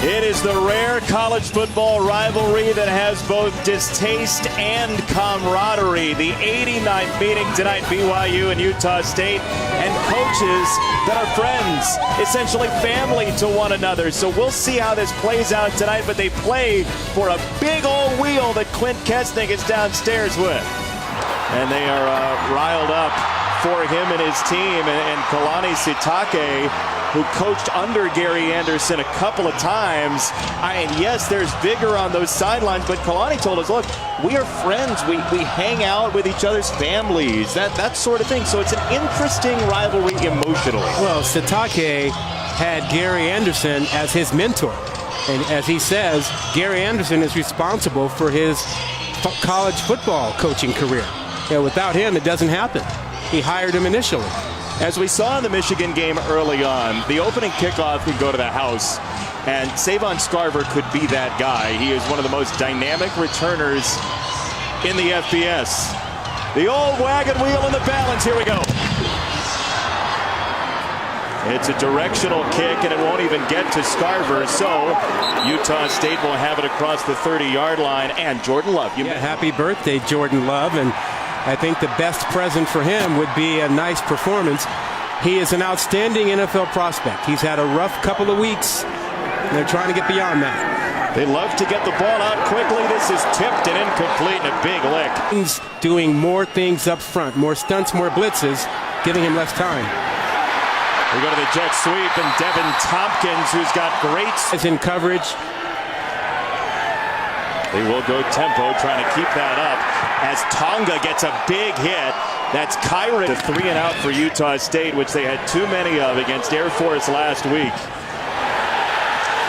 It is the rare college football rivalry that has both distaste and camaraderie. The 89th meeting tonight, BYU and Utah State, and coaches that are friends, essentially family to one another. So we'll see how this plays out tonight, but they play for a big old wheel that Clint Kesnick is downstairs with. And they are riled up for him and his team. And Kalani Sitake, who coached under Gary Anderson a couple of times. And yes, there's vigor on those sidelines, but Kalani told us, look, we are friends. We hang out with each other's families, that sort of thing. So it's an interesting rivalry emotionally. Well, Sitake had Gary Anderson as his mentor. And as he says, Gary Anderson is responsible for his college football coaching career. Without him, it doesn't happen. He hired him initially. As we saw in the Michigan game early on, the opening kickoff could go to the house, and Savon Scarver could be that guy. He is one of the most dynamic returners in the FBS. The old wagon wheel in the balance. Here we go. It's a directional kick, and it won't even get to Scarver. So Utah State will have it across the 30-yard line. And Jordan Love. Happy birthday, Jordan Love. And I think the best present for him would be a nice performance. He is an outstanding NFL prospect. He's had a rough couple of weeks, and they're trying to get beyond that. They love to get the ball out quickly. This is tipped and incomplete, and a big lick. He's doing more things up front, more stunts, more blitzes, giving him less time. We go to the jet sweep, and Devin Tompkins, who's got great... is in coverage. They will go tempo, trying to keep that up as Tonga gets a big hit. That's Kyron. The 3 and out for Utah State, which they had too many of against Air Force last week.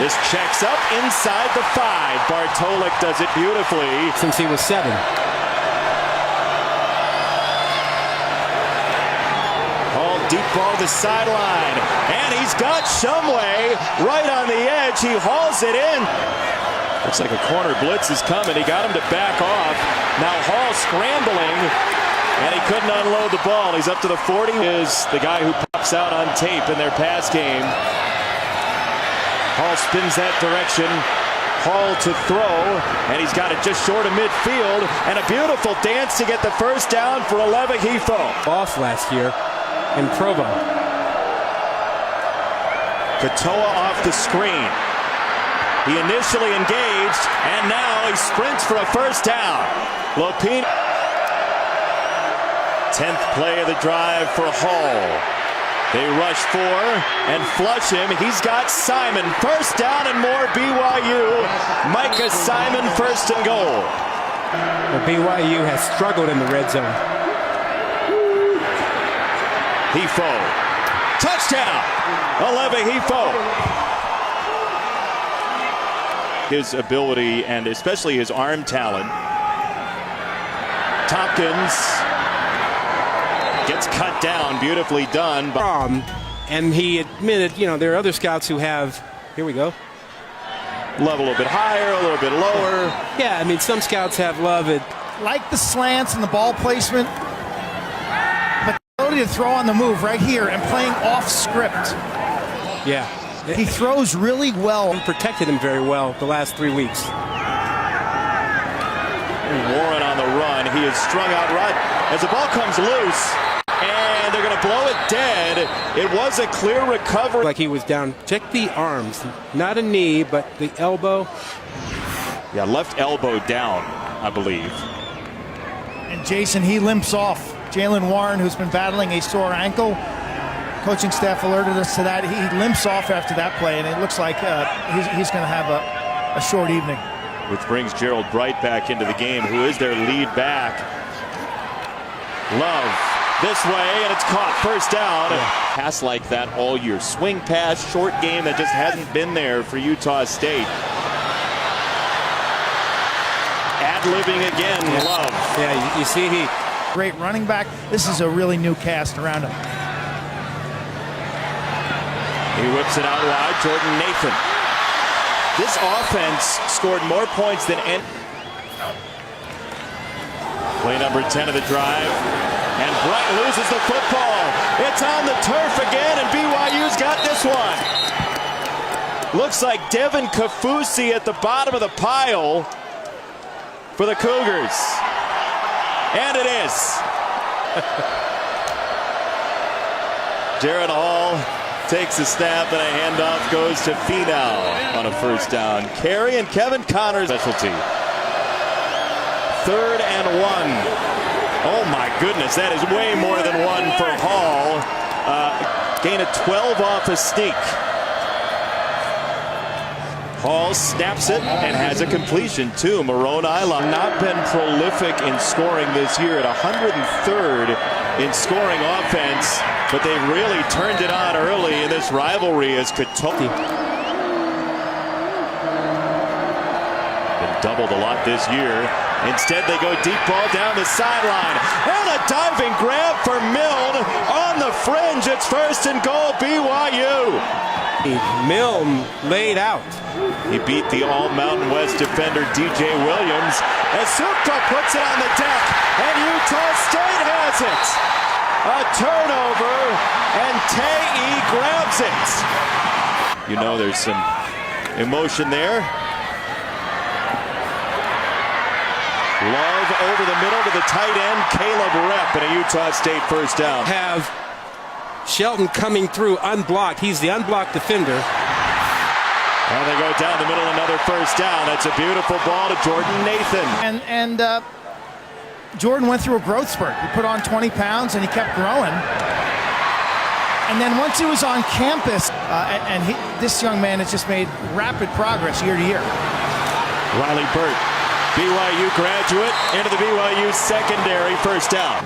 This checks up inside the 5. Bartolek does it beautifully. Since he was 7. Deep ball to sideline, and he's got Shumway right on the edge. He hauls it in. Looks like a corner blitz is coming. He got him to back off. Now Hall scrambling, and he couldn't unload the ball. He's up to the 40. Is the guy who pops out on tape in their pass game. Hall spins that direction. Hall to throw, and he's got it just short of midfield, and a beautiful dance to get the first down for Aleva Hifo. Off last year. And Provo. Katoa off the screen. He initially engaged, and now he sprints for a first down. Lopine. 10th play of the drive for Hall. They rush 4 and flush him. He's got Simon. First down and more BYU. Micah Simon, first and goal. Well, BYU has struggled in the red zone. Hifo. Touchdown! Aleva Hifo. His ability and especially his arm talent. Tompkins gets cut down. Beautifully done. And he admitted, there are other scouts who have, here we go. Love a little bit higher, a little bit lower. Yeah, some scouts have Love at. Like the slants and the ball placement. To throw on the move right here and playing off script. Yeah. He throws really well. And protected him very well the last 3 weeks. Warren on the run. He is strung out right as the ball comes loose, and they're going to blow it dead. It was a clear recovery. Like he was down. Check the arms. Not a knee, but the elbow. Yeah, left elbow down, I believe. And Jason, he limps off. Jalen Warren, who's been battling a sore ankle, coaching staff alerted us to that. He limps off after that play, and it looks like he's going to have a short evening. Which brings Gerald Bright back into the game, who is their lead back. Love this way, and it's caught. First down. Yeah. Pass like that all year. Swing pass, short game that just hasn't been there for Utah State. Ad-libbing again, yeah. Love. Yeah, you see he... Great running back. This is a really new cast around him. He whips it out wide. Jordan Nathan. This offense scored more points than any. Play number 10 of the drive. And Bright loses the football. It's on the turf again, and BYU's got this one. Looks like Devin Kafusi at the bottom of the pile for the Cougars. And it is. Jared Hall takes a snap and a handoff goes to Finau on a first down carry, and Kevin Connors specialty. 3rd and 1. Oh my goodness, that is way more than 1 for Hall. Gain of 12 off a sneak. Hall snaps it and has a completion to Moroni. Not been prolific in scoring this year, at 103rd in scoring offense, but they really turned it on early in this rivalry as Kentucky been doubled a lot this year. Instead, they go deep ball down the sideline, and a diving grab for Milne on the fringe. It's 1st and goal, BYU. Milne laid out. He beat the All-Mountain West defender DJ Williams. Asuka puts it on the deck, and Utah State has it. A turnover, and Tae grabs it. You know there's some emotion there. Love over the middle to the tight end, Caleb Rep, and a Utah State first down. Have Shelton coming through unblocked. He's the unblocked defender. Well, they go down the middle, another first down. That's a beautiful ball to Jordan Nathan. And Jordan went through a growth spurt. He put on 20 pounds and he kept growing. And then once he was on campus, this young man has just made rapid progress year to year. Riley Burt, BYU graduate, into the BYU secondary, first down.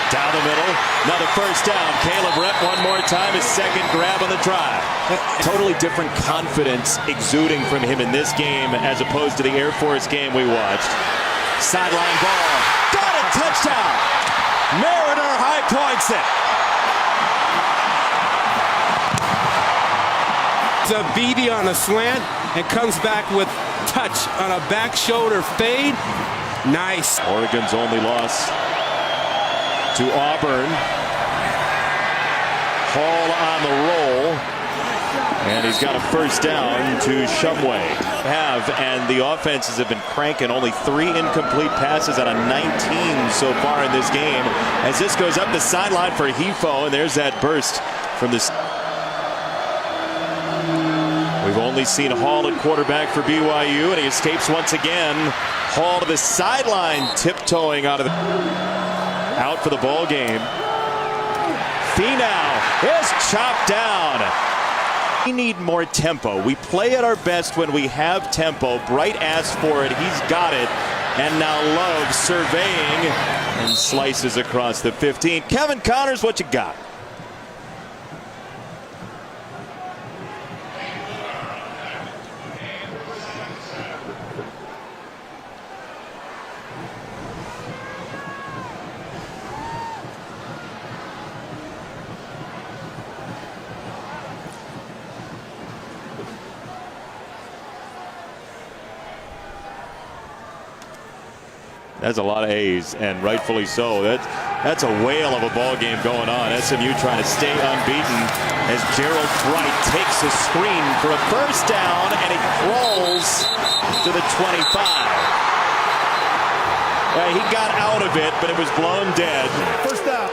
Down the middle, another first down. Caleb Rep one more time, his second grab on the drive. Totally different confidence exuding from him in this game as opposed to the Air Force game we watched. Sideline ball, got it, touchdown! Mariner high points it. It's a BB on a slant and comes back with touch on a back shoulder fade. Nice. Oregon's only loss to Auburn. Hall on the roll, and he's got a first down to Shumway. And the offenses have been cranking only 3 incomplete passes out of 19 so far in this game. As this goes up the sideline for Hefo, and there's that burst from this. We've only seen Hall at quarterback for BYU, and he escapes once again. Hall to the sideline, tiptoeing out for the ball game. Finau is chopped down. We need more tempo. We play at our best when we have tempo. Bright asked for it. He's got it. And now Love surveying and slices across the 15. Kevin Connors, what you got? That's a lot of A's, and rightfully so. That's a whale of a ball game going on. SMU trying to stay unbeaten as Gerald Bright takes a screen for a first down, and he crawls to the 25. He got out of it, but it was blown dead. First down.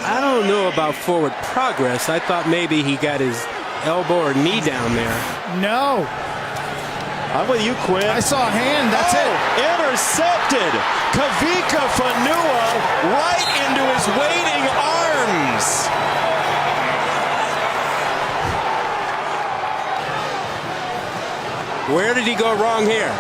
I don't know about forward progress. I thought maybe he got his elbow or knee down there. No. I'm with you, Quinn. I saw a hand, that's it. Intercepted. Kavika Fanua right into his waiting arms. Where did he go wrong here?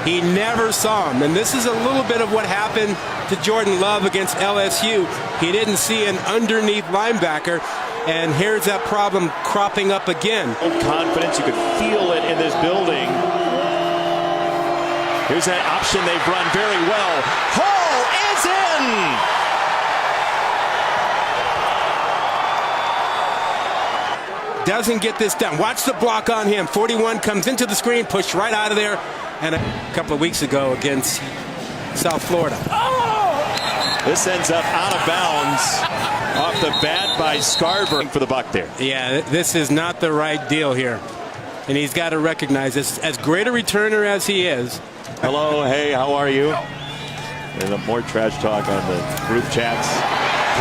He never saw him. And this is a little bit of what happened to Jordan Love against LSU. He didn't see an underneath linebacker. And here's that problem cropping up again. Confidence, you could feel it in this building. Here's that option they've run very well. Hall is in! Doesn't get this done. Watch the block on him. 41 comes into the screen, pushed right out of there. And a couple of weeks ago against South Florida. Oh! This ends up out of bounds off the bat by Scarver for the buck there. Yeah, this is not the right deal here. And he's got to recognize this. As great a returner as he is. Hello, hey, how are you? And more trash talk on the group chats.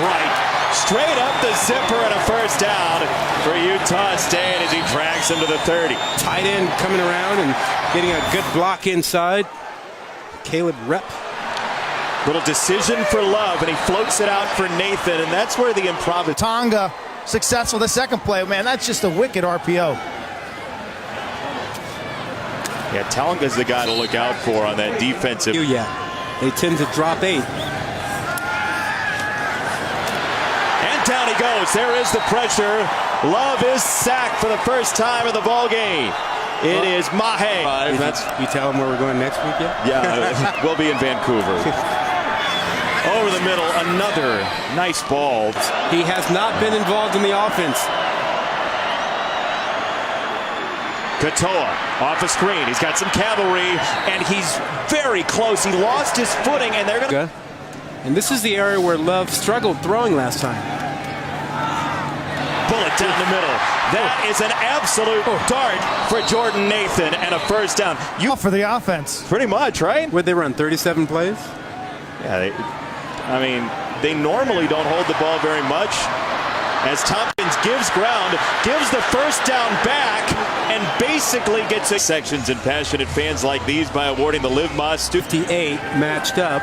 Bright, straight up the zipper and a first down for Utah State as he drags him to the 30. Tight end coming around and getting a good block inside. Caleb Rep. Little decision for Love, and he floats it out for Nathan, and that's where the improv. Tonga successful the second play. Man, that's just a wicked RPO. Yeah, Tonga's the guy to look out for on that defensive. Yeah, they tend to drop 8. And down he goes. There is the pressure. Love is sacked for the first time in the ball game. It is Mahe. You tell him where we're going next week yet? Yeah, we'll be in Vancouver. Over the middle, another nice ball. He has not been involved in the offense. Katoa off a screen. He's got some cavalry, and he's very close. He lost his footing, and they're going to... And this is the area where Love struggled throwing last time. Bullet down the middle. That is an absolute dart for Jordan Nathan, and a first down. For the offense. Pretty much, right? Would they run 37 plays? Yeah, they normally don't hold the ball very much. As Tompkins gives ground, gives the first down back, and basically gets sections and passionate fans like these by awarding the Liv Moss 58 matched up.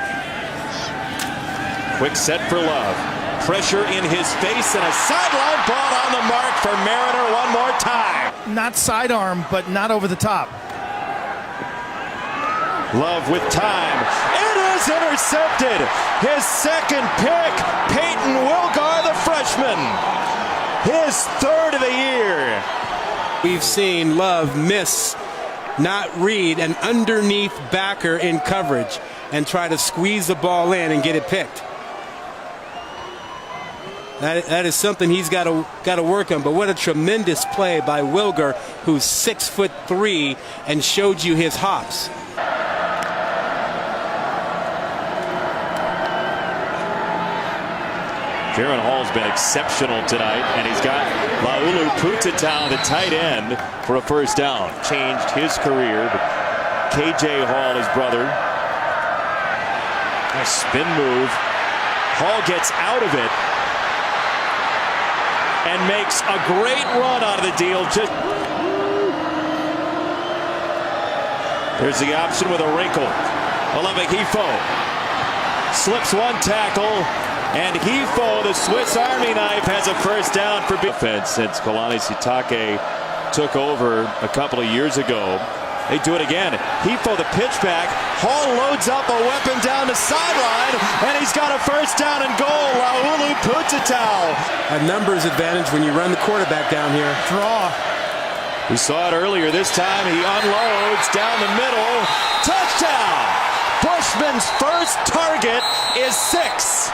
Quick set for Love. Pressure in his face, and a sideline ball on the mark for Mariner one more time. Not sidearm, but not over the top. Love with time. It is intercepted. His second pick, Peyton Wilgar, the freshman. His third of the year. We've seen Love miss, not read an underneath backer in coverage and try to squeeze the ball in and get it picked. That is something he's got to work on. But what a tremendous play by Wilgar, who's 6'3" and showed you his hops. Jaron Hall's been exceptional tonight, and he's got Laulu Pututau, the tight end, for a first down. Changed his career, but KJ Hall, his brother. A spin move. Hall gets out of it and makes a great run out of the deal. There's the option with a wrinkle. Olembahifo slips one tackle, and Hifo, the Swiss Army knife, has a first down for defense since Kalani Sitake took over a couple of years ago. They do it again. Hifo, the pitch back. Hall loads up a weapon down the sideline, and he's got a first down and goal. Laulu Pututau. A numbers advantage when you run the quarterback down here. Draw. We saw it earlier. This time he unloads down the middle. Touchdown! Bushman's first target is 6.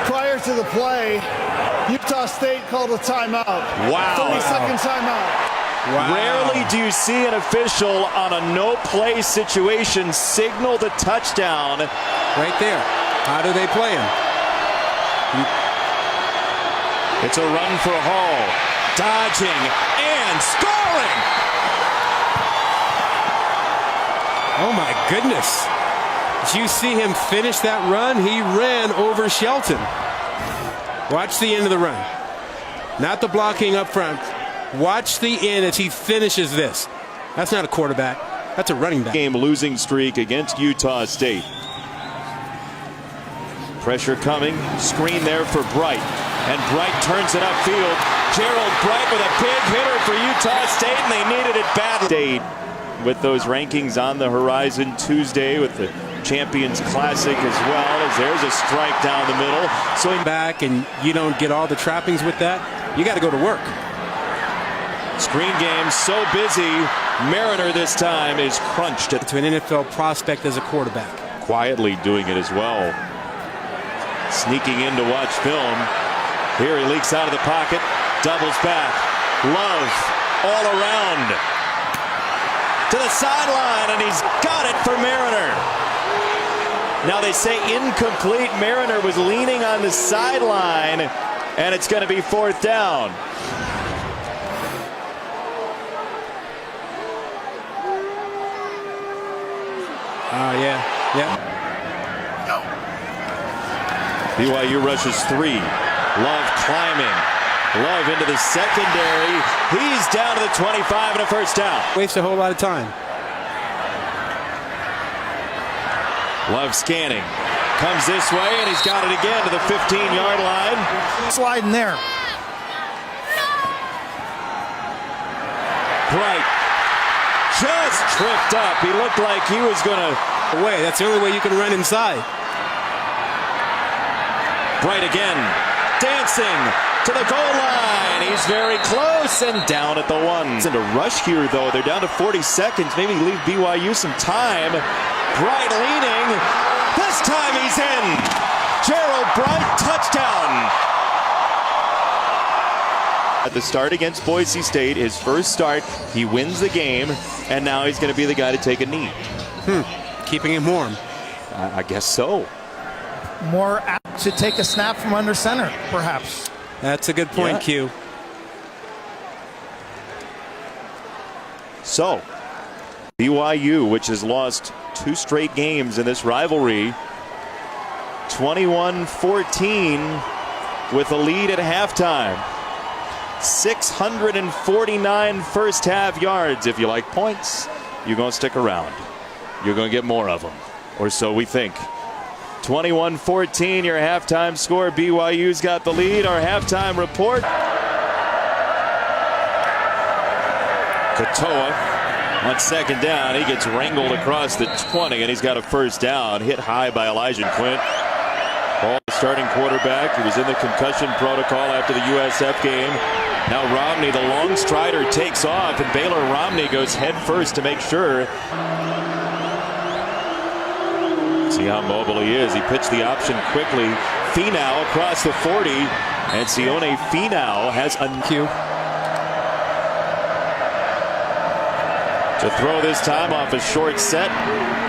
Prior to the play, Utah State called a timeout. Wow. 30-second timeout. Wow. Rarely do you see an official on a no-play situation signal the touchdown. Right there. How do they play him? It's a run for Hall. Dodging and scoring! Oh my goodness. Did you see him finish that run? He ran over Shelton. Watch the end of the run. Not the blocking up front. Watch the end as he finishes this. That's not a quarterback. That's a running back. Game losing streak against Utah State. Pressure coming. Screen there for Bright. And Bright turns it upfield. Gerald Bright with a big hitter for Utah State, and they needed it badly. State with those rankings on the horizon Tuesday with the Champions Classic as well, as there's a strike down the middle. So back and you don't get all the trappings with that, you got to go to work. Screen game so busy, Mariner this time is crunched. To an NFL prospect as a quarterback. Quietly doing it as well. Sneaking in to watch film. Here he leaks out of the pocket, doubles back. Love all around. To the sideline, and he's got it for Mariner. Now they say incomplete. Mariner was leaning on the sideline, and it's going to be 4th down. Yeah. BYU rushes 3. Love climbing. Love into the secondary. He's down to the 25 and a 1st down. Wastes a whole lot of time. Love scanning. Comes this way, and he's got it again to the 15-yard line. Sliding there. Bright just tripped up. He looked like he was going to... Away. That's the only way you can run inside. Bright again. Dancing to the goal line. He's very close and down at the 1. It's in a rush here, though. They're down to 40 seconds. Maybe leave BYU some time. Bright leaning. This time he's in. Gerald Bright, touchdown. At the start against Boise State, his first start, he wins the game, and now he's going to be the guy to take a knee. Keeping him warm. I guess so. More apt to take a snap from under center, perhaps. That's a good point, Yeah. Q. So, BYU, which has lost 2 straight games in this rivalry, 21-14 with a lead at halftime. 649 first half yards. If you like points, you're going to stick around. You're going to get more of them, or so we think. 21-14, your halftime score. BYU's got the lead. Our halftime report. Katoa on 2nd down. He gets wrangled across the 20, and he's got a 1st down. Hit high by Elijah Quint. Ball, starting quarterback. He was in the concussion protocol after the USF game. Now Romney, the long strider, takes off, and Baylor Romney goes head first to make sure. See how mobile he is. He pitched the option quickly. Finau across the 40, and Sione Finau has a Q. to throw this time off a short set.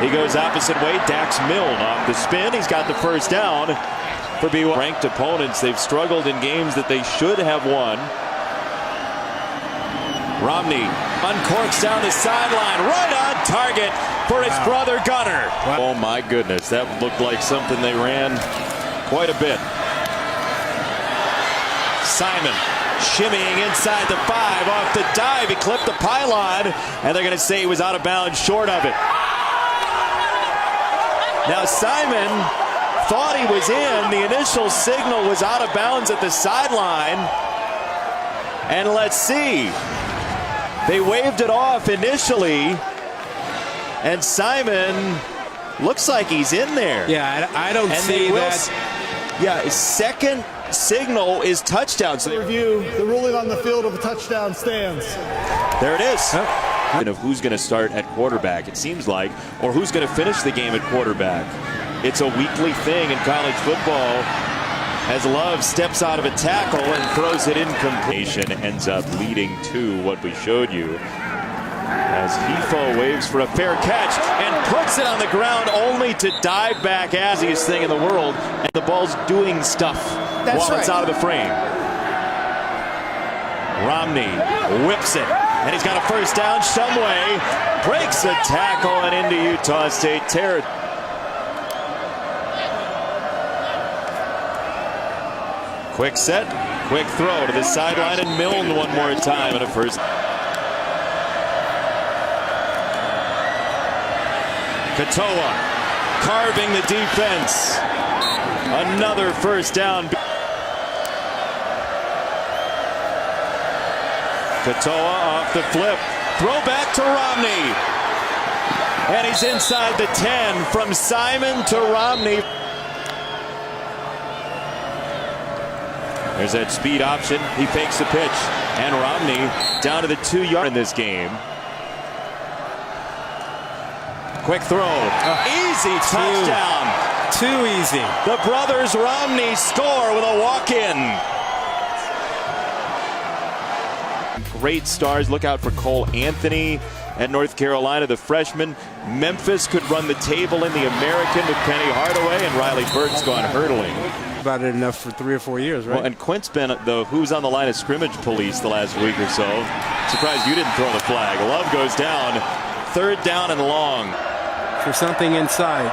He goes opposite way. Dax Milne off the spin. He's got the 1st down for BYU. Ranked opponents, they've struggled in games that they should have won. Romney uncorks down the sideline, right on target for his brother Gunner. Oh my goodness, that looked like something they ran quite a bit. Simon shimmying inside the 5 off the dive. He clipped the pylon, and they're going to say he was out of bounds short of it. Now Simon thought he was in. The initial signal was out of bounds at the sideline. And let's see. They waved it off initially, and Simon looks like he's in there. Yeah, I don't see that. Yeah, his second signal is touchdown. So Review, the ruling on the field of a touchdown stands. there it is. Of who's going to start at quarterback, it seems like, or who's going to finish the game at quarterback. It's a weekly thing in college football. As Love steps out of a tackle and throws it incomplete, ends up leading to what we showed you. As Hifo waves for a fair catch and puts it on the ground, only to dive back. Easiest thing in the world, and the ball's doing stuff while it's out of the frame. Romney whips it, and he's got a 1st down. Shumway breaks a tackle and into Utah State territory. Quick set, quick throw to the sideline, and Milne one more time in a 1st. Katoa carving the defense. Another 1st down. Katoa off the flip. Throw back to Romney. And he's inside the 10 from Simon to Romney. There's that speed option. He fakes the pitch. And Romney down to the 2-yard in this game. Quick throw. Easy touchdown. Too easy. The brothers Romney score with a walk-in. Great stars. Look out for Cole Anthony at North Carolina, the freshman. Memphis could run the table in the American with Penny Hardaway, and Riley Burke's gone hurdling. About it enough for 3 or 4 years, right? Well, and Quint's been the who's on the line of scrimmage police the last week or so. Surprised you didn't throw the flag. Love goes down. 3rd down and long. For something inside.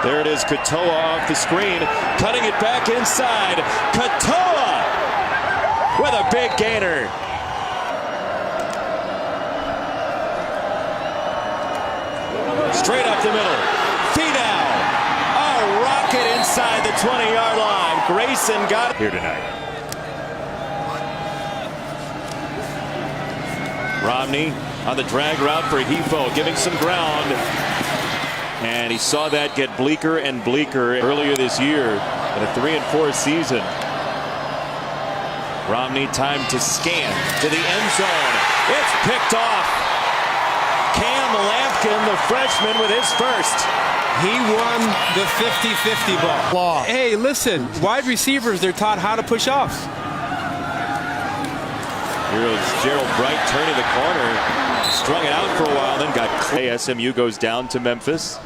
There it is, Katoa off the screen, cutting it back inside. Katoa with a big gainer. Straight up the middle. Finau. A rocket inside the 20-yard line. Grayson got it here tonight. Romney on the drag route for Hefo, giving some ground. And he saw that get bleaker and bleaker earlier this year in a 3-4 season. Romney time to scan to the end zone. It's picked off. Cam Lampkin, the freshman, with his first. He won the 50-50 ball. Hey, listen, wide receivers, they're taught how to push off. Here's Gerald Bright turning the corner. Strung it out for a while, then got clear. SMU goes down to Memphis.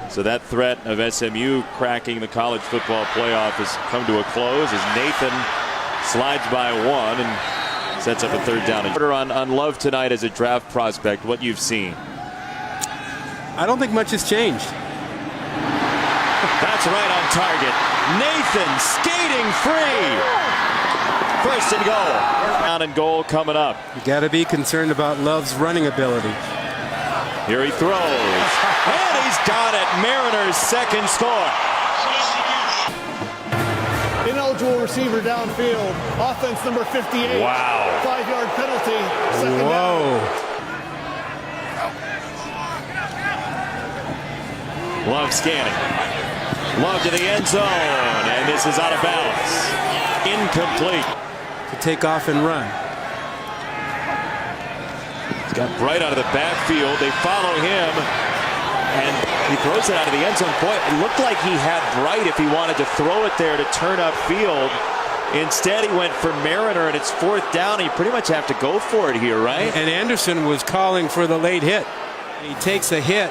So that threat of SMU cracking the college football playoff has come to a close as Nathan slides by 1 and sets up a 3rd down. On Love tonight as a draft prospect, what you've seen? I don't think much has changed. That's right on target. Nathan skating free. 1st and goal. Down and goal coming up. You got to be concerned about Love's running ability. Here he throws. And he's got it. Mariners' 2nd score. Ineligible receiver downfield. Offense number 58. Wow. 5-yard penalty. 2nd Whoa. down. Love scanning. Love to the end zone. And this is out of bounds. Incomplete. To take off and run. He's got Bright out of the backfield. They follow him. And he throws it out of the end zone. Boy, it looked like he had Bright if he wanted to throw it there to turn up field. Instead, he went for Mariner, and it's 4th down. You pretty much have to go for it here, right? And Anderson was calling for the late hit. He takes a hit.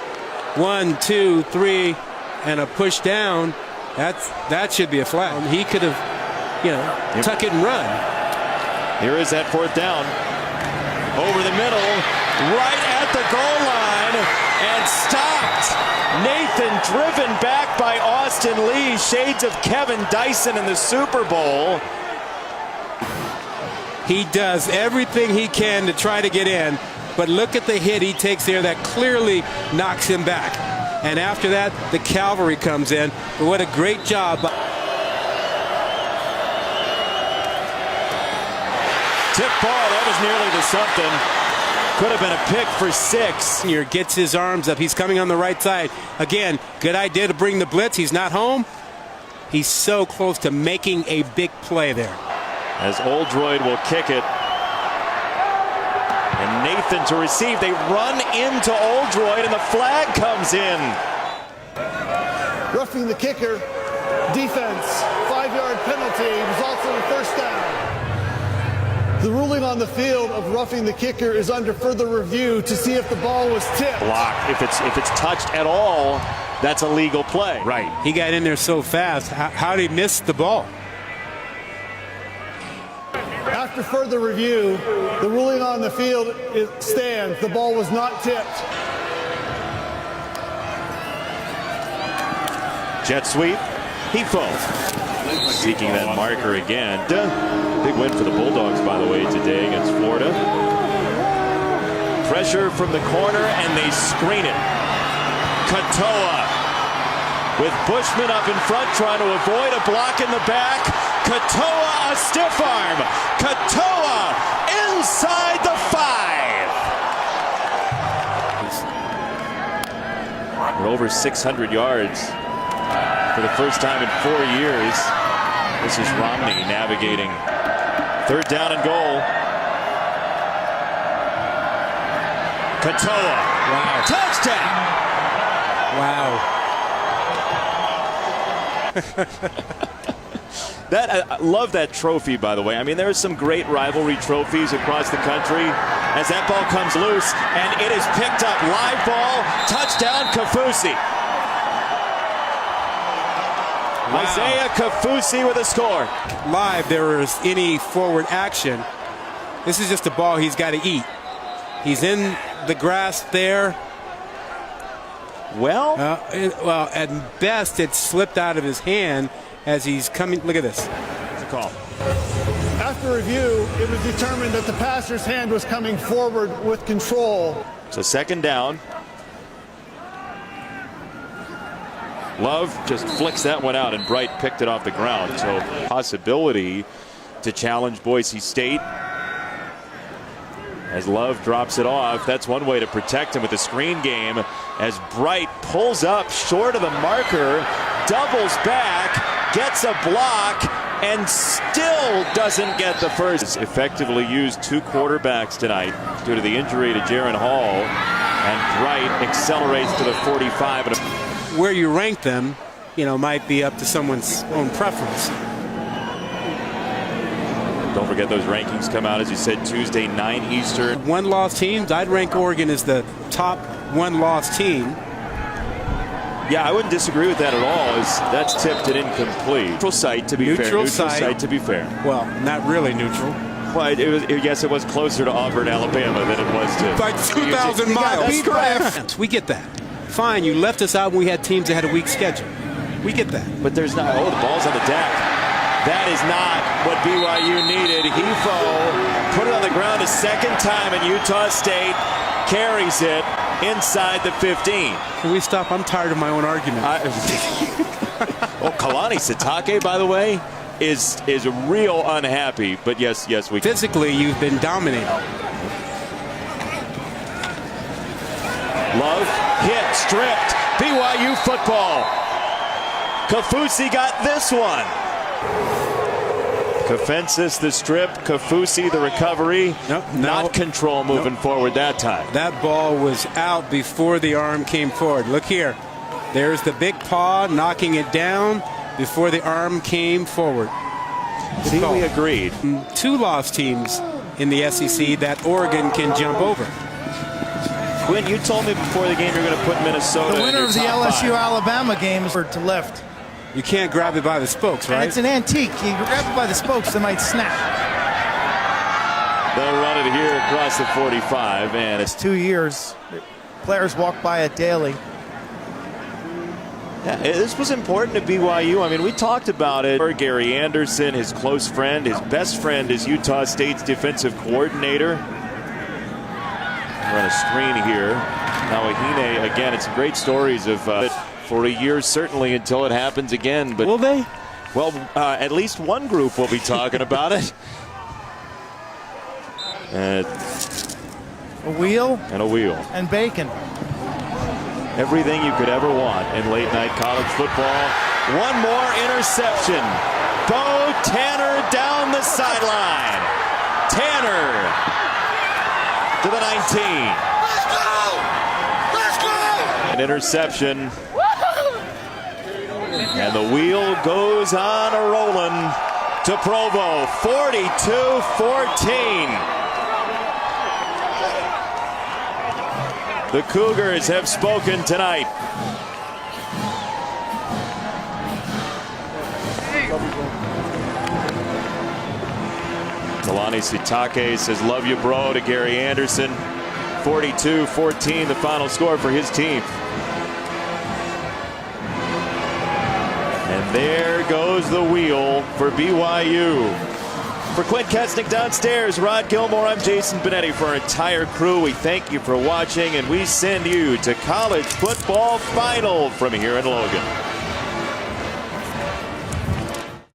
1, 2, 3, and a push down. That should be a flag. He could have, tuck it and run. Here is that 4th down. Over the middle, right at the goal line, and stopped. Nathan driven back by Austin Lee. Shades of Kevin Dyson in the Super Bowl. He does everything he can to try to get in, but look at the hit he takes there that clearly knocks him back. And after that, the cavalry comes in. But what a great job. Tip ball, that was nearly to something. Could have been a pick for 6. Here gets his arms up. He's coming on the right side. Again, good idea to bring the blitz. He's not home. He's so close to making a big play there. As Oldroyd will kick it. And Nathan to receive. They run into Oldroyd, and the flag comes in. Roughing the kicker. Defense. 5-yard penalty. Results in a 1st down. The ruling on the field of roughing the kicker is under further review to see if the ball was tipped. Block. If it's touched at all, that's a legal play. Right. He got in there so fast. How did he miss the ball? After further review, the ruling on the field stands. The ball was not tipped. Jet sweep. Hefo seeking that marker again. Big win for the Bulldogs, by the way, today against Florida. Pressure from the corner, and they screen it. Katoa with Bushman up in front trying to avoid a block in the back. Katoa, a stiff arm. Katoa inside the 5. We're over 600 yards for the first time in 4 years. This is Romney navigating 3rd down and goal. Katoa. Wow. Touchdown. Wow. I love that trophy, by the way. I mean, there are some great rivalry trophies across the country. As that ball comes loose, and it is picked up. Live ball, touchdown, Kaufusi. Wow. Isaiah Kaufusi with a score. Live, there is any forward action. This is just a ball he's got to eat. He's in the grass there. Well, at best, it slipped out of his hand as he's coming. Look at this. It's a call. After review, it was determined that the passer's hand was coming forward with control. So second down. Love just flicks that one out, and Bright picked it off the ground. So possibility to challenge Boise State. As Love drops it off, that's one way to protect him with the screen game. As Bright pulls up short of the marker, doubles back, gets a block, and still doesn't get the first. Effectively used two quarterbacks tonight due to the injury to Jaron Hall. And Bright accelerates to the 45. Where you rank them, might be up to someone's own preference. Don't forget those rankings come out, as you said, Tuesday, 9 Eastern. One-loss teams, I'd rank Oregon as the top one-loss team. Yeah, I wouldn't disagree with that at all. That's tipped and incomplete. Neutral site, to be fair. Neutral site, to be fair. Well, not really neutral. Well, yes, it was closer to Auburn, Alabama than it was to... By 2,000 miles. That's correct. We get that. Fine, you left us out when we had teams that had a weak schedule. We get that. But there's not... Oh, the ball's on the deck. That is not what BYU needed. Hefo put it on the ground a second time, and Utah State carries it inside the 15. Can we stop? I'm tired of my own argument. Kalani Sitake, by the way, is real unhappy. But yes, we can. Physically, you've been dominated. Love, hit, stripped. BYU football. Kaufusi got this one. Kafensis the strip, Kaufusi the recovery. Not control moving forward that time. That ball was out before the arm came forward. Look here. There's the big paw knocking it down before the arm came forward. See, we agreed. Two loss teams in the SEC that Oregon can jump over. Quinn, you told me before the game you're going to put Minnesota. The winner of the LSU 5. Alabama game is to lift. You can't grab it by the spokes, right? And it's an antique. You grab it by the spokes, it might snap. They'll run it here across the 45, and it's 2 years. Players walk by it daily. Yeah, this was important to BYU. I mean, we talked about it. Gary Anderson, his close friend, his best friend is Utah State's defensive coordinator. Run a screen here. Now Ahine, again, it's great stories of for a year, certainly, until it happens again. But will they? Well, at least one group will be talking about it. A wheel. And a wheel. And bacon. Everything you could ever want in late night college football. One more interception. Bo Tanner down the sideline. Tanner to the 19. Let's go! Let's go! An interception. And the wheel goes on a rolling to Provo. 42-14. The Cougars have spoken tonight. Kalani Sitake says, "Love you, bro," to Gary Anderson. 42-14, the final score for his team. And there goes the wheel for BYU. For Quinn Kesnick downstairs, Rod Gilmore, I'm Jason Benetti. For our entire crew, we thank you for watching, and we send you to College Football Final from here in Logan.